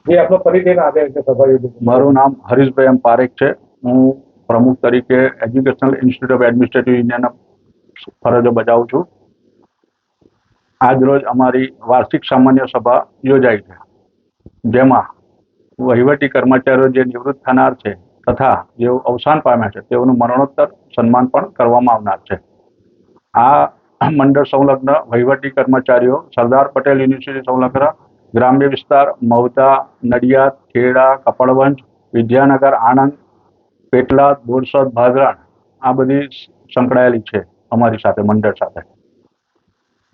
જે આપણો પરિચય આપે છે સભા યોજક. મારું નામ હરીશભાઈ એમ પારેખ છે. હું પ્રમુખ તરીકે એજ્યુકેશનલ ઇન્સ્ટિટ્યૂટ ઓફ એડમિનિસ્ટ્રેટિવ ઇન્ડિયાના ફરજો બજાવું છું. આજ રોજ અમારી વાર્ષિક સામાન્ય સભા યોજાઈ છે, જેમાં વહીવટી કર્મચારીઓ જે નિવૃત્ત થનાર છે તથા જેઓ અવસાન પામ્યા છે તેઓનું મરણોત્તર સન્માન પણ કરવામાં આવનાર છે. આ મંડળ સંલગ્ન વહીવટી કર્મચારીઓ સરદાર પટેલ યુનિવર્સિટી સંલગ્ન ગ્રામ્ય વિસ્તાર મહુધા, નડિયાદ, ખેડા, કપડવંજ, વિદ્યાનગર, આણંદ, પેટલાદ, બોરસદ, ભાદરણ આ બધી સંકળાયેલી છે અમારી સાથે, મંડળ સાથે.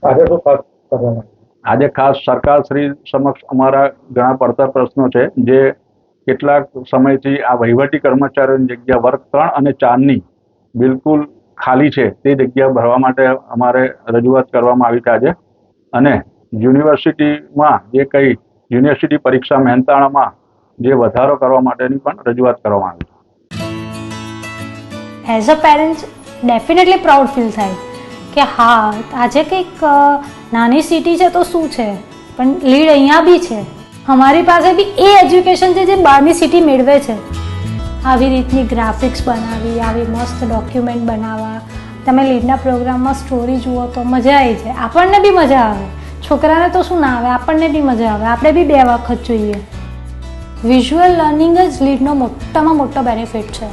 આજે શું ખાસ કરવાના? આજે ખાસ સરકાર શ્રી સમક્ષ અમારા ઘણા પડતર પ્રશ્નો છે, જે કેટલાક સમયથી આ વહીવટી કર્મચારીઓની જગ્યા વર્ગ 3 અને 4ની બિલકુલ ખાલી છે તે જગ્યા ભરવા માટે અમારે રજૂઆત કરવામાં આવી છે આજે. અને યુનિવર્સિટીમાં જે કંઈ યુનિવર્સિટી પરીક્ષા મહેનતાણામાં જે વધારો કરવા માટેની પણ રજૂઆત કરવામાં આવી છે. As a parents definitely proud feel થાય કે હા, આજે કંઈક નાની સિટી છે તો શું છે, પણ લીડ અહીંયા બી છે. અમારી પાસે બી એ એજ્યુકેશન છે જે બહારની સિટી મેળવે છે. આવી રીતની ગ્રાફિક્સ બનાવી, આવી મસ્ત ડોક્યુમેન્ટ બનાવવા, તમે લીડના પ્રોગ્રામમાં સ્ટોરી જુઓ તો મજા આવી જાય. આપણને બી મજા આવે, છોકરાને તો શું ના આવે, આપણને બી મજા આવે. આપણે બી 2 વખત જોઈએ. વિઝ્યુઅલ લર્નિંગ જ લીડનો મોટામાં મોટો બેનિફિટ છે.